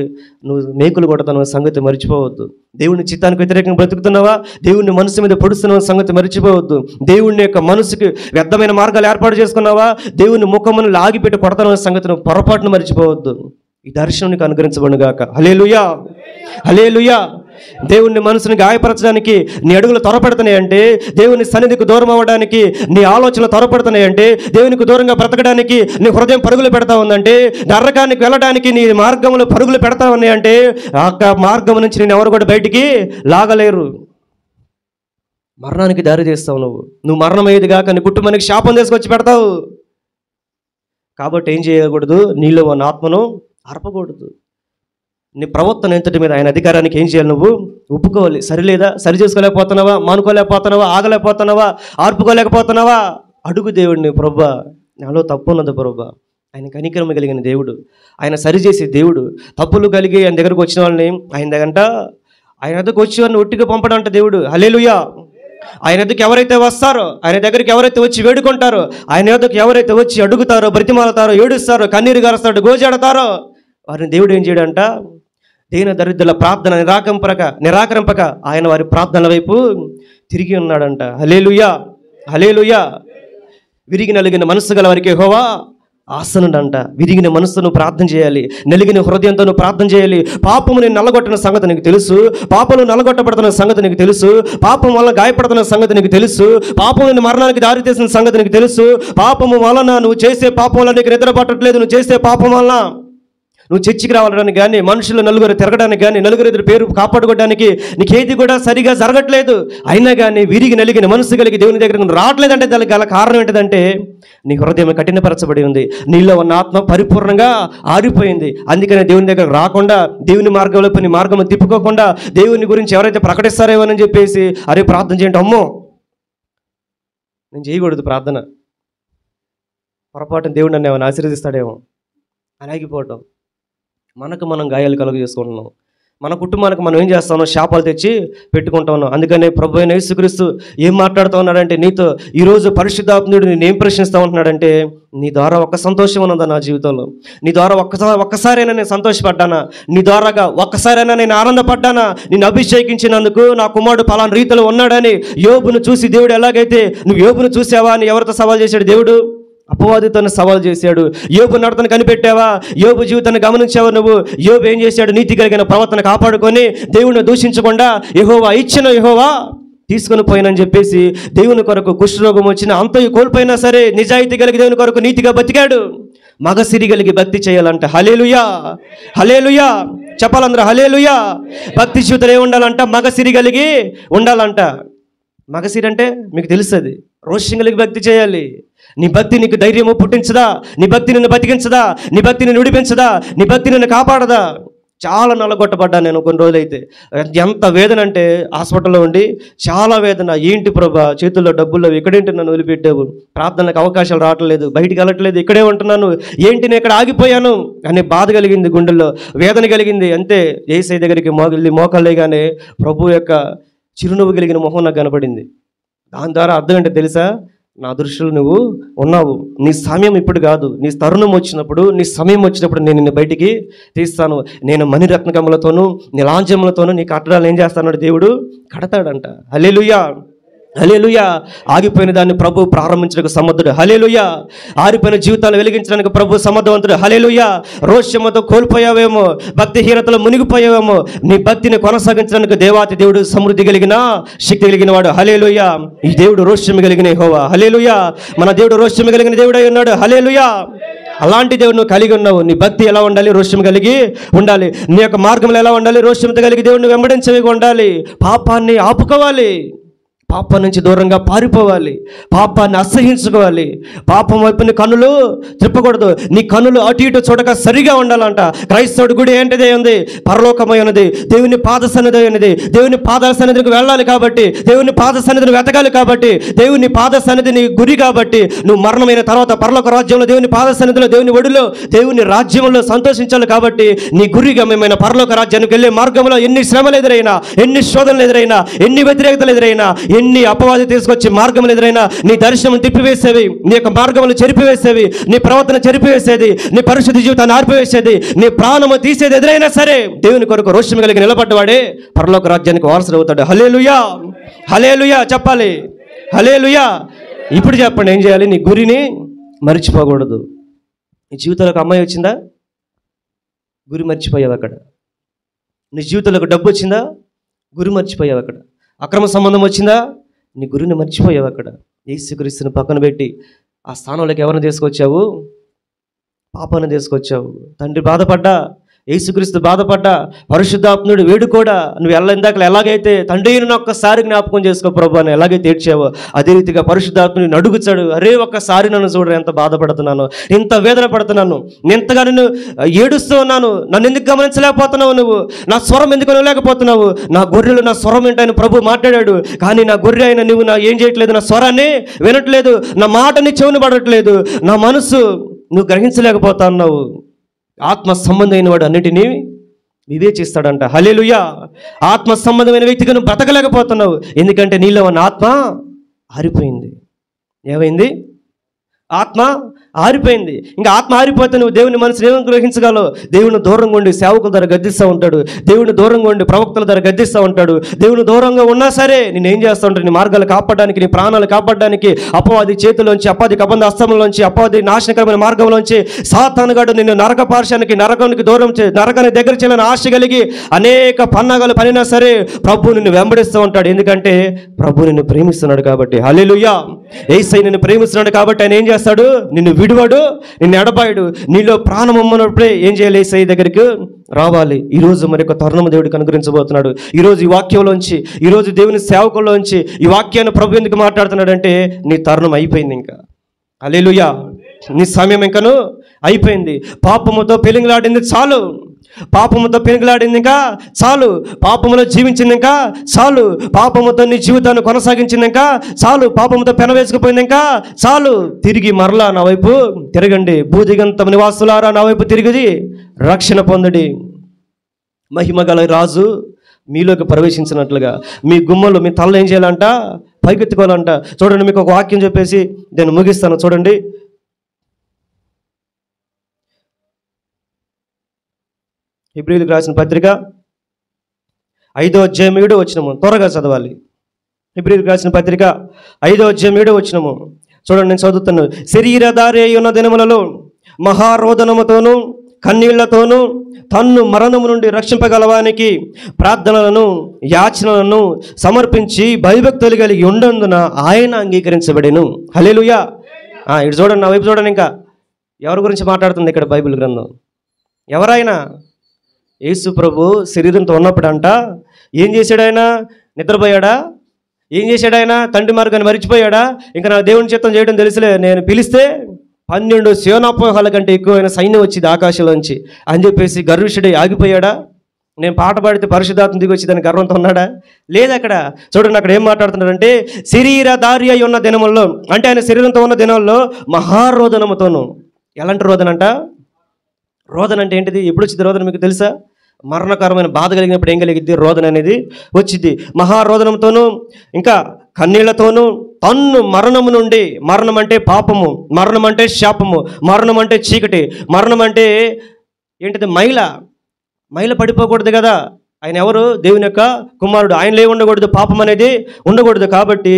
నువ్వు మేకులు కొడతావు సంగతి మర్చిపోవద్దు. దేవుని చిత్తానికి వ్యతిరేకంగా బ్రతుకుతున్నావా? దేవుని మనసు మీద పొడుస్తున్న సంగతి మర్చిపోవద్దు. దేవుని యొక్క మనసుకి వ్యర్థమైన మార్గాలు ఏర్పాటు చేసుకున్నావా? దేవుని ముఖమును లాగిపెట్టి కొడతాన సంగతి నువ్వు పొరపాటును మర్చిపోవద్దు. ఈ దర్శనం నీకు అనుగ్రహించబడుగాక. హల్లెలూయా, హల్లెలూయా. దేవుని మనసుని గాయపరచడానికి నీ అడుగులు త్వరపడుతున్నాయి అంటే, దేవుని సన్నిధికి దూరం అవ్వడానికి నీ ఆలోచనలు త్వరపడుతున్నాయి అంటే, దేవునికి దూరంగా బ్రతకడానికి నీ హృదయం పరుగులు పెడతా ఉందంటే, నరకానికి వెళ్ళడానికి నీ మార్గములు పరుగులు పెడతా ఉన్నాయి అంటే, ఆ మార్గం నుంచి నేను ఎవరు కూడా బయటికి లాగలేరు. మరణానికి దారి తీస్తావు. నువ్వు మరణం అయ్యేది కాక నీ కుటుంబానికి శాపం తీసుకొచ్చి పెడతావు. కాబట్టి ఏం చేయకూడదు, నీలో ఉన్న ఆత్మను ఆర్పకూడదు. నీ ప్రవర్తన ఎంతటి మీద ఆయన అధికారానికి ఏం చేయాలి, నువ్వు ఒప్పుకోవాలి. సరిలేదా, సరి చేసుకోలేకపోతున్నావా, మానుకోలేకపోతున్నావా, ఆగలేకపోతున్నావా, ఆర్పుకోలేకపోతున్నావా, అడుగు దేవుడిని, ప్రభువా నాలో తప్పు ఉన్నది ప్రభువా. ఆయన కనికరం కలిగిన దేవుడు, ఆయన సరిచేసే దేవుడు. తప్పులు కలిగి ఆయన దగ్గరకు వచ్చిన వాళ్ళని ఆయన దగ్గరకు వచ్చి వారిని ఒట్టిగా పంపడంట దేవుడు. హల్లెలూయా. ఆయన దగ్గరికి ఎవరైతే వస్తారో, ఆయన దగ్గరికి ఎవరైతే వచ్చి వేడుకుంటారో, ఆయన దగ్గరికి ఎవరైతే వచ్చి అడుగుతారో, బ్రతిమాలతారో, ఏడుస్తారో, కన్నీరు గారుస్తారో, గోజాడతారో, వారిని దేవుడు ఏం చేయడంట, దీన దరిద్రుల ప్రార్థన నిరాకరింపక ఆయన వారి ప్రార్థనల వైపు తిరిగి ఉన్నాడంట. హల్లెలూయా, హల్లెలూయా. విరిగి నలిగిన మనస్సు గల వారికి యెహోవా ఆసనుడంట. విరిగిన మనస్సును ప్రార్థన చేయాలి, నలిగిన హృదయంతో ప్రార్థన చేయాలి. పాపము నేను నల్లగొట్టిన సంగతి నీకు తెలుసు, పాపము నల్లగొట్టబడుతున్న సంగతి నీకు తెలుసు, పాపం వల్ల గాయపడుతున్న సంగతి నీకు తెలుసు, పాపం నేను మరణానికి దారి తీసిన సంగతి నీకు తెలుసు, పాపము వలన నువ్వు చేసే పాపం వల్ల నీకు నిద్ర పట్టట్లేదు, నువ్వు చేసే పాపం వలన నువ్వు చర్చికి రావడానికి కానీ, మనుషులు నలుగురు తిరగడానికి కానీ, నలుగురు ఎదురు పేరు కాపాడుకోవడానికి నీకేది కూడా సరిగా జరగట్లేదు. అయినా కానీ విరిగి నలిగిన మనసు కలిగి దేవుని దగ్గర నువ్వు రావట్లేదంటే దానికి గల కారణం ఏంటిదంటే నీ హృదయం కఠినపరచబడి ఉంది, నీలో ఉన్న ఆత్మ పరిపూర్ణంగా ఆరిపోయింది. అందుకనే దేవుని దగ్గర రాకుండా, దేవుని మార్గంలో నీ మార్గం తిప్పుకోకుండా, దేవుని గురించి ఎవరైతే ప్రకటిస్తారేమోనని చెప్పేసి అరే ప్రార్థన చేయండి, అమ్మో నేను చేయకూడదు ప్రార్థన, పొరపాటున దేవుడు నన్ను ఏమైనా ఆశీర్వదిస్తాడేమో అని ఆగిపోవటం. మనకు మనం గాయాలు కలుగు చేసుకుంటున్నాం. మన కుటుంబానికి మనం ఏం చేస్తామో శాపాలు తెచ్చి పెట్టుకుంటా ఉన్నాం. అందుకనే ప్రభు అయిన యేసుక్రీస్తు ఏం మాట్లాడుతూ ఉన్నాడంటే నీతో ఈరోజు పరిశుద్ధాత్ముడు నేను ఏం ప్రశ్నిస్తూ ఉంటున్నాడంటే, నీ ద్వారా ఒక్క సంతోషం ఉన్నదా నా జీవితంలో, నీ ద్వారా ఒక్కసారైనా నేను సంతోషపడ్డానా, నీ ద్వారాగా ఒక్కసారైనా నేను ఆనందపడ్డానా, నేను అభిషేకించినందుకు నా కుమారుడు పలానా రీతిలో ఉన్నాడని. యోబును చూసి దేవుడు ఎలాగైతే నువ్వు యోబును చూసావా అని ఎవరితో సవాల్ చేశాడు దేవుడు, అపవాదితో సవాల్ చేశాడు. యోబు నడతను కనిపెట్టావా, యోబు జీవితాన్ని గమనించావా నువ్వు. యోబు ఏం చేశాడు, నీతి కలిగిన ప్రవర్తన కాపాడుకొని దేవుడిని దూషించకుండా యెహోవా ఇచ్చిన యెహోవా తీసుకొని పోయినని చెప్పేసి దేవుని కొరకు కుష్ఠరోగం వచ్చిన అంతయు కోల్పోయినా సరే నిజాయితీ కలిగి దేవుని కొరకు నీతిగా బతికాడు. మగసిరి కలిగి భక్తి చేయాలంట. హల్లెలూయా, హల్లెలూయా చెప్పాలందరూ హల్లెలూయా. భక్తి జీవితం ఏముండాలంట, మగసిరి కలిగి ఉండాలంట. మగసిరి అంటే మీకు తెలుస్తుంది, రోషం కలిగి భక్తి చేయాలి. నీ భక్తి నీకు ధైర్యము పుట్టించదా, నీ భక్తి నిన్ను బతికించదా, నీ భక్తి నిన్ను విడిపించదా, నీ భక్తి నిన్ను కాపాడదా. చాలా నల్లగొట్టబడ్డాను నేను కొన్ని రోజులైతే. ఎంత వేదన అంటే హాస్పిటల్లో ఉండి చాలా వేదన. ఏంటి ప్రభా చేతుల్లో డబ్బుల్లో ఎక్కడేంటి నన్ను వదిలిపెట్టావు, ప్రార్థనలకు అవకాశాలు రావట్లేదు, బయటికి వెళ్ళట్లేదు, ఇక్కడే ఉంటున్నాను, ఏంటి నేను ఇక్కడ ఆగిపోయాను అనే బాధ కలిగింది, గుండెల్లో వేదన కలిగింది. అంతే యేసయ్య దగ్గరికి మోకాళ్ళేగానే ప్రభు యొక్క చిరునవ్వు కలిగిన మొహం నాకు కనపడింది. దాని ద్వారా అర్థం ఏంటో తెలుసా, నా దృష్టిలో నువ్వు ఉన్నావు, నీ సమయం ఇప్పుడు కాదు, నీ తరుణం వచ్చినప్పుడు, నీ సమయం వచ్చినప్పుడు నేను నిన్ను బయటికి తీస్తాను, నేను మణిరత్నకములతోనూ నీలాంజములతోనూ నీ కట్టడాలు ఏం చేస్తాడు దేవుడు, కడతాడంట. హల్లెలూయా, హల్లెలూయా. ఆగిపోయిన దాన్ని ప్రభు ప్రారంభించడానికి సమర్థుడు. హల్లెలూయా. ఆరిపోయిన జీవితాలు వెలిగించడానికి ప్రభు సమర్థవంతుడు. హల్లెలూయా. రోషముతో కోల్పోయావేమో, భక్తిహీనతలో మునిగిపోయావేమో, నీ భక్తిని కొనసాగించడానికి దేవాతి దేవుడు సమృద్ధి కలిగిన శక్తి కలిగిన వాడు. హల్లెలూయా. ఈ దేవుడు రోషము కలిగిన యెహోవా. హల్లెలూయా. మన దేవుడు రోషము కలిగిన దేవుడై ఉన్నాడు. హల్లెలూయా. అలాంటి దేవుడు నువ్వు కలిగి ఉన్నావు. నీ భక్తి ఎలా ఉండాలి, రోషం కలిగి ఉండాలి. నీ యొక్క మార్గంలో ఎలా ఉండాలి, రోషంతో కలిగి దేవుడిని వెంబడించవి ఉండాలి. పాపాన్ని ఆపుకోవాలి, పాపం నుంచి దూరంగా పారిపోవాలి, పాపాన్ని అసహించుకోవాలి. పాపం వైపు నీ కన్నులు తిప్పకూడదు, నీ కన్నులు అటు ఇటు చూడక సరిగా ఉండాలంట. క్రైస్తవుడి గుడి ఏంటిదే ఉంది, పరలోకమై ఉన్నది, దేవుని పాద సన్నిధి ఉన్నది. దేవుని పాద సన్నిధికి వెళ్ళాలి కాబట్టి, దేవుని పాద సన్నిధిని వెతకాలి కాబట్టి, దేవుని పాద సన్నిధి నీ గురి కాబట్టి, నువ్వు మరణమైన తర్వాత పరలోక రాజ్యంలో దేవుని పాద సన్నిధిలో, దేవుని ఒడిలో, దేవుని రాజ్యంలో సంతోషించాలి కాబట్టి, నీ గురి గమ్యమైన పరలోక రాజ్యానికి వెళ్ళే మార్గంలో ఎన్ని శ్రమలు ఎదురైనా, ఎన్ని శోధనలు ఎదురైనా, ఎన్ని వ్యతిరేకతలు ఎదురైనా, ఎన్ని అపవాది తీసుకొచ్చి మార్గములు ఎదురైనా నీ దర్శనం తిప్పివేసేవి, నీ యొక్క మార్గములు చెరిపివేసేవి, నీ ప్రవర్తన చెరిపివేసేది, నీ పరిశుద్ధ జీవితాన్ని ఆర్పివేసేది, నీ ప్రాణము తీసేది ఎదురైనా సరే దేవుని కొరకు రోషం కలిగి నిలబడ్డవాడే పరలోక రాజ్యానికి వారసుడు అవుతాడు. హల్లెలూయా, హల్లెలూయా చెప్పాలి. హల్లెలూయా. ఇప్పుడు చెప్పండి ఏం చేయాలి, నీ గురిని మర్చిపోకూడదు. నీ జీవితంలోకి అమ్మాయి వచ్చిందా, గురి మర్చిపోయావు అక్కడ. నీ జీవితంలోకి డబ్బు వచ్చిందా, గురి మర్చిపోయావు అక్కడ. అక్రమ సంబంధం వచ్చిందా, నీ గురిని మర్చిపోయావు అక్కడ. యేసుక్రీస్తుని పక్కన పెట్టి ఆ స్థానంలోకి ఎవరిని తీసుకొచ్చావు, పాపాన్ని తీసుకొచ్చావు. తండ్రి బాధపడ్డా, యేసుక్రీస్తు బాధపడ్డా, పరిశుద్ధాత్ముడు వేడుకోడా, నువ్వు ఇందాక ఎలాగైతే తండ్రిని ఒక్కసారి జ్ఞాపకం చేసుకో ప్రభు అని ఎలాగైతే ఏడ్చావో, అదే రీతిగా పరిశుద్ధాత్ముడిని అడుగుచాడు, అరే ఒక్కసారి నన్ను చూడరు, ఎంత బాధపడుతున్నాను, ఇంత వేదన పడుతున్నాను, నేను ఎంతగా నేను ఏడుస్తూ ఉన్నాను, నన్ను ఎందుకు గమనించలేకపోతున్నావు, నువ్వు నా స్వరం ఎందుకు వినలేకపోతున్నావు, నా గొర్రెలు నా స్వరం ఏంటని ప్రభు మాట్లాడాడు, కానీ నా గొర్రె అయిన నువ్వు నా ఏం చేయట్లేదు, నా స్వరాన్ని వినట్లేదు, నా మాటని చెవుని పడట్లేదు, నా మనసు నువ్వు గ్రహించలేకపోతా ఉన్నావు. ఆత్మ సంబంధమైన వాడు అన్నిటినీ వివేచిస్తాడంట. హల్లెలూయా. ఆత్మ సంబంధమైన వ్యక్తిగా నువ్వు బ్రతకలేకపోతున్నావు, ఎందుకంటే నీలో ఉన్న ఆత్మ ఆరిపోయింది. ఏమైంది? ఆత్మ ఆరిపోయింది. ఇంకా ఆత్మ ఆరిపోతే నువ్వు దేవుని మనసుని ఏమని గ్రహించగలవు? దేవుని దూరంగా ఉండి సేవకుల ద్వారా గద్దిస్తూ ఉంటాడు, దేవుని దూరంగా ఉండి ప్రవక్తల ద్వారా గద్దిస్తూ ఉంటాడు. దేవుని దూరంగా ఉన్నా సరే నేను ఏం చేస్తూ ఉంటాడు, నీ మార్గాలు కాపాడడానికి, నీ ప్రాణాలు కాపాడడానికి, అపవాది చేతిలోంచి, అపవాది కబంధ హస్తంలోంచి, అపవాది నాశనకరమైన మార్గంలోంచి సాతానుగాడు నిన్ను నరక పార్శానికి, నరకానికి దూరం నరకానికి దగ్గర చేయాలని ఆశ కలిగి అనేక పన్నాగాలు పనినా సరే ప్రభు నిన్ను వెంబడిస్తూ ఉంటాడు, ఎందుకంటే ప్రభు నిన్ను ప్రేమిస్తున్నాడు కాబట్టి. హల్లెలూయా. యేసయ్య నిన్ను ప్రేమిస్తున్నాడు కాబట్టి ఆయన ఏం చేస్తాడు, నిన్ను విడువాడు, నిన్ను ఎడబాయుడు. నీలో ప్రాణం అమ్మనప్పుడే ఏం చేయాలి, యేసయ్య దగ్గరికి రావాలి. ఈరోజు మరి ఒక తరుణం దేవుడికి అనుగ్రహించబోతున్నాడు. ఈరోజు ఈ వాక్యంలోంచి, ఈరోజు దేవుని సేవకుల్లోంచి ఈ వాక్యాన్ని ప్రభు ఎందుకు మాట్లాడుతున్నాడంటే, నీ తరుణం అయిపోయింది ఇంకా. హల్లెలూయా. నీ సమయం ఇంకను అయిపోయింది. పాపముతో పెలింగులాడింది చాలు, పాపముతో పెనుగులాడింది ఇంకా చాలు, పాపములో జీవించింది ఇంకా చాలు, పాపముతో నీ జీవితాన్ని కొనసాగించింది ఇంకా చాలు, పాపముతో పెనవేసుకుపోయింది ఇంకా చాలు. తిరిగి మరలా నా వైపు తిరగండి, భూదిగంత నివాసులారా నా వైపు తిరిగి రక్షణ పొందడి. మహిమ గల రాజు మీలోకి ప్రవేశించినట్లుగా మీ గుమ్మలు, మీ తల్ల ఏం చేయాలంట, పైకెత్తుకోవాలంట. చూడండి, మీకు ఒక వాక్యం చెప్పేసి నేను ముగిస్తాను. చూడండి, హెబ్రీయులకు రాసిన పత్రిక 5వ అధ్యాయం 7వ వచనము, త్వరగా చదవాలి. హెబ్రీయులకు రాసిన పత్రిక 5వ అధ్యాయం 7వ వచనము చూడండి, నేను చదువుతున్నాను. శరీరధారి అయి ఉన్న దినములలో మహారోదనముతోనూ కన్నీళ్లతోనూ తన్ను మరణము నుండి రక్షింపగలవానికి ప్రార్థనలను, యాచనలను సమర్పించి భయభక్తులు కలిగి ఉండందున ఆయన అంగీకరించబడెను. హల్లెలూయా. ఇటు చూడండి, నా వైపు చూడండి. ఇంకా ఎవరి గురించి మాట్లాడుతుంది ఇక్కడ బైబిల్ గ్రంథం? ఎవరైనా యేసు ప్రభు శరీరంతో ఉన్నప్పుడు అంట ఏం చేశాడు? ఆయన నిద్రపోయాడా? ఏం చేశాడు? ఆయన తండ్రి మార్గాన్ని మరిచిపోయాడా? ఇంకా నా దేవుని చిత్తం చేయడం తెలుసులే, నేను పిలిస్తే 12 సేనాపోహాల కంటే ఎక్కువైన సైన్యం వచ్చింది ఆకాశంలోంచి అని చెప్పేసి గర్విష్ఠుడై ఆగిపోయాడా? నేను పాట పాడితే పరిశుద్ధాత్మ దిగి వచ్చి దాని గర్వంతో ఉన్నాడా? లేదు. అక్కడ చూడండి, అక్కడ ఏం మాట్లాడుతున్నాడంటే, శరీరధారి అయి ఉన్న దినముల్లో, అంటే ఆయన శరీరంతో ఉన్న దినాల్లో మహారోదనముతోను. ఎలాంటి రోదన అంట? రోదన అంటే ఏంటిది? ఎప్పుడు వచ్చింది రోదన మీకు తెలుసా? మరణకరమైన బాధ కలిగినప్పుడు ఏం కలిగిద్ది? రోదన అనేది వచ్చింది. మహారోదనంతోనూ ఇంకా కన్నీళ్లతోనూ తన్ను మరణము నుండి, మరణం అంటే పాపము, మరణం అంటే శాపము, మరణం అంటే చీకటి, మరణం అంటే ఏంటిది? మైల పడిపోకూడదు కదా. ఆయన ఎవరు? దేవుని యొక్క కుమారుడు. ఆయనలో ఉండకూడదు, పాపం అనేది ఉండకూడదు. కాబట్టి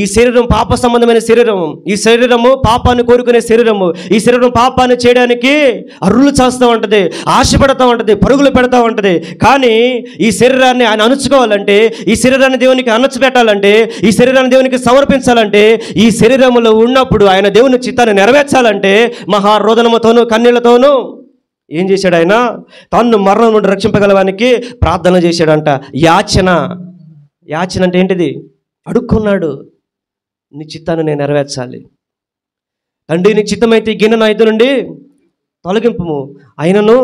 ఈ శరీరం పాప సంబంధమైన శరీరము, ఈ శరీరము పాపాన్ని కోరుకునే శరీరము, ఈ శరీరం పాపాన్ని చేయడానికి అర్రులు చేస్తూ ఉంటుంది, ఆశపడుతూ ఉంటుంది, పరుగులు పెడతా ఉంటుంది. కానీ ఈ శరీరాన్ని ఆయన అణుచుకోవాలంటే, ఈ శరీరాన్ని దేవునికి అణచిపెట్టాలంటే, ఈ శరీరాన్ని దేవునికి సమర్పించాలంటే, ఈ శరీరంలో ఉన్నప్పుడు ఆయన దేవుని చిత్తాన్ని నెరవేర్చాలంటే మహారోదనముతోనూ కన్నీళ్లతోనూ ఏం చేశాడు? ఆయన తన్ను మరణం నుండి రక్షింపగలవానికి ప్రార్థన చేశాడంట. యాచన అంటే ఏంటిది? అడుక్కున్నాడు, నీ చిత్తాన్ని నేను నెరవేర్చాలి తండ్రి, నీ చిత్తమైతే గిన్నె నా ఎదురు నుండి తొలగింపుము, అయినను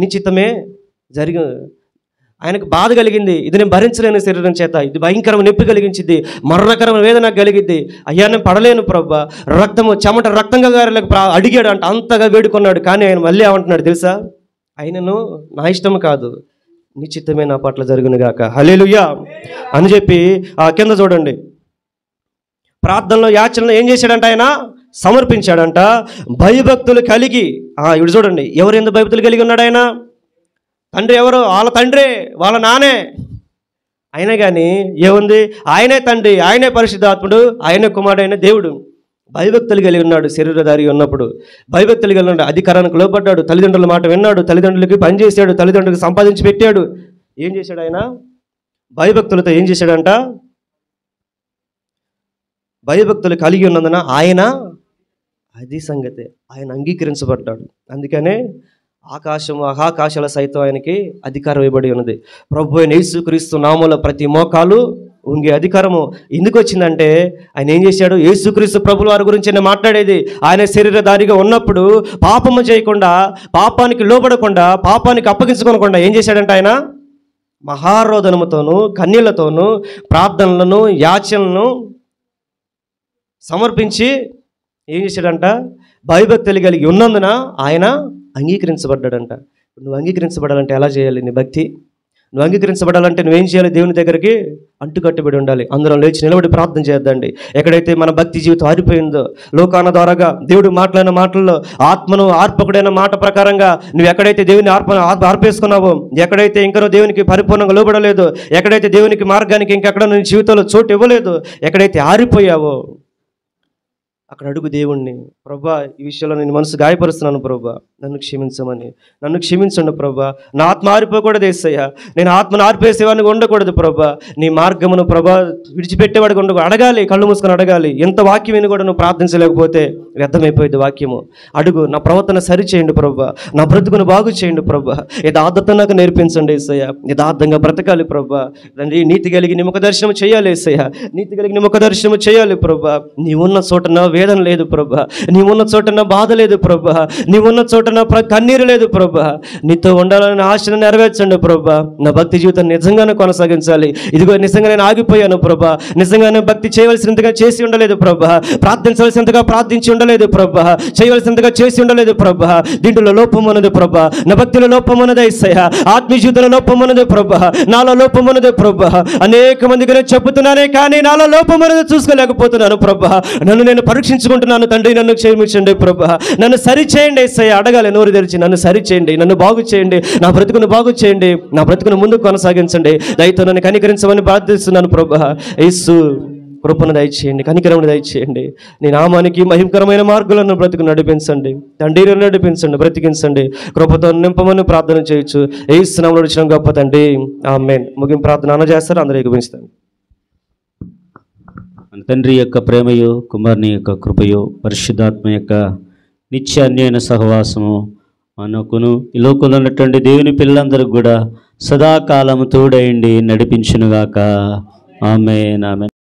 నీ చిత్తమే జరిగి. ఆయనకు బాధ కలిగింది, ఇది నేను భరించలేని శరీరం చేత, ఇది భయంకరమైన నొప్పి కలిగించింది, మరణకరమైన వేదన కలిగింది. అయ్యా నేను పడలేను ప్రభా, రక్తము చెమట రక్తంగా గారికి అడిగాడు అంట, అంతగా వేడుకున్నాడు. కానీ ఆయన మళ్ళీ ఏమంటున్నాడు తెలుసా? ఆయనను నా ఇష్టం కాదు, నీ చిత్తమే నా పట్ల జరుగునుగాక. హల్లెలూయా అని చెప్పి కింద చూడండి, ప్రార్థనలో యాచనలో ఏం చేశాడంట? ఆయన సమర్పించాడంట. భయభక్తులు కలిగి. ఇప్పుడు చూడండి, ఎవరు ఎందుకు భయభక్తులు కలిగి ఉన్నాడు? ఆయన తండ్రి ఎవరు? వాళ్ళ తండ్రి, వాళ్ళ నానే. అయినా కానీ ఏముంది? ఆయనే తండ్రి, ఆయనే పరిశుద్ధాత్ముడు, ఆయనే కుమారుడు, అయిన దేవుడు. భయభక్తులు కలిగి ఉన్నాడు. శరీరధారి ఉన్నప్పుడు భయభక్తులు కలిగి ఉన్నాడు. అధికారానికి లోబడ్డాడు, తల్లిదండ్రుల మాట విన్నాడు, తల్లిదండ్రులకి పనిచేశాడు, తల్లిదండ్రులకు సంపాదించి పెట్టాడు. ఏం చేశాడు? ఆయన భయభక్తులతో ఏం చేశాడంట? భయభక్తులు కలిగి ఉన్నందున ఆయన, అది సంగతి, ఆయన అంగీకరించబడ్డాడు. అందుకనే ఆకాశము ఆకాశాల సైతం ఆయనకి అధికారం ఇవ్వబడి ఉన్నది. ప్రభు అయిన యేసుక్రీస్తు నామములో ప్రతి మోకాలు ఉంగే అధికారము ఎందుకు వచ్చిందంటే ఆయన ఏం చేశాడు? యేసుక్రీస్తు ప్రభుల వారి గురించి ఆయన మాట్లాడేది. ఆయన శరీరధారిగా ఉన్నప్పుడు పాపము చేయకుండా, పాపానికి లోబడకుండా, పాపానికి అప్పగించుకోకుండా ఏం చేశాడంటే ఆయన మహారోదనముతోనూ కన్నీళ్లతోనూ ప్రార్థనలను యాచనలను సమర్పించి ఏం చేశాడంట? భయభక్తులు కలిగి ఉన్నందున ఆయన అంగీకరించబడ్డాడంట. నువ్వు అంగీకరించబడాలంటే ఎలా చేయాలి? నీ భక్తి నువ్వు అంగీకరించబడాలంటే నువ్వేం చేయాలి? దేవుని దగ్గరికి అంటుకట్టుబడి ఉండాలి. అందరం లేచి నిలబడి ప్రార్థన చేద్దండి. ఎక్కడైతే మన భక్తి జీవితం ఆరిపోయిందో, లోకాన ద్వారాగా దేవుడు మాట్లాడిన మాటల్లో ఆత్మను ఆర్పకుడైన మాట ప్రకారంగా నువ్వు ఎక్కడైతే దేవుని ఆర్పేసుకున్నావో, ఎక్కడైతే ఇంకా నువ్వు దేవునికి పరిపూర్ణంగా లోబడలేదు, ఎక్కడైతే దేవునికి మార్గానికి ఇంకెక్కడ నీ జీవితంలో చోటు ఇవ్వలేదు, ఎక్కడైతే ఆరిపోయావో అక్కడ అడుగు దేవుణ్ణి, ప్రభా ఈ విషయంలో నేను మనసు గాయపరుస్తున్నాను ప్రభా, నన్ను క్షమించమని. నన్ను క్షమించండి ప్రభా, నా ఆత్మ ఆరిపోకూడదు యేసయ్యా, నేను ఆత్మను ఆర్పేసేవాడిని ఉండకూడదు ప్రభా, నీ మార్గమును ప్రభా విడిచిపెట్టేవాడికి ఉండకూడదు. అడగాలి, కళ్ళు మూసుకొని అడగాలి. ఎంత వాక్యం విని కూడా నువ్వు ప్రార్థించలేకపోతే వ్యర్థమైపోయింది వాక్యము. అడుగు, నా ప్రవర్తన సరిచేయండి ప్రభా, నా బ్రతుకును బాగు చేయండి ప్రభా, యథార్థత నాకు నేర్పించండి యేసయ్యా, యథార్థంగా బ్రతకాలి ప్రభా, నీతి కలిగి నీ ముఖ దర్శనం చేయాలి యేసయ్యా, నీతి కలిగి నీ ముఖ దర్శనం చేయాలి ప్రభా. నీవున్న చోట నా వేదన లేదు ప్రభా, నీవున్న చోట నా బాధ లేదు ప్రభా, నీవున్న చోట నా కన్నీరు లేదు ప్రభా. నీతో ఉండాలని ఆశను నెరవేర్చండి ప్రభా. నా భక్తి జీవితం నిజంగానే కొనసాగించాలి. ఇదిగో నిజంగా నేను ఆగిపోయాను ప్రభా, నిజంగానే భక్తి చేయవలసినంతగా చేసి ఉండలేదు ప్రభా, ప్రార్థించవలసినంతగా ప్రార్థించి ఉండలేదు ప్రభా, చేయవలసినంతగా చేసి ఉండలేదు ప్రభా. దీంట్లో లోపం ఉన్నది ప్రభా, నా భక్తిలో లోపం ఉన్నది యేసయ్యా, ఆత్మీయ జీవితంలో లోపం ఉన్నది ప్రభా, నాలో లోపం ఉన్నది ప్రభా. అనేక మందికి నేను చెబుతున్నానే కానీ నాలో లోపం ఉన్నది చూసుకోలేకపోతున్నాను ప్రభా. నన్ను నేను పరీక్షించుకుంటున్నాను తండ్రి, నన్ను క్షమించండి ప్రభా, నన్ను సరిచేయండి యేసయ్యా. అడగాలి నోరు తెరిచి, నన్ను సరిచేయండి, నన్ను బాగు చేయండి, నా బ్రతుకును బాగు చేయండి, నా బ్రతుకును ముందుకు కొనసాగించండి. దయతో నన్ను కనికరించమని ప్రార్థిస్తున్నాను ప్రభా. యేసు కృపను దయచేయండి, కనికరమును దయచేయండి. నీ నామానికి మహిమకరమైన మార్గాలను బ్రతుకు నడిపించండి తండ్రి, నడిపించండి, బ్రతికించండి, కృపతో నింపమని ప్రార్థన చేయొచ్చు. యేసు నామములో వచ్చిన గొప్ప తండ్రి, ఆమేన్. ముగింపు ప్రార్థన చేస్తారు, అందరూ ఏకీభవిస్తారు. తండ్రి యొక్క ప్రేమయో, కుమారుని యొక్క కృపయో, పరిశుద్ధాత్మ యొక్క నిత్య అన్యోన్య సహవాసము మనకును ఈ లోకంలో ఉన్నటువంటి దేవుని పిల్లలందరికీ కూడా సదాకాలము తోడైండి నడిపించునుగాక. ఆమేన్, ఆమేన్.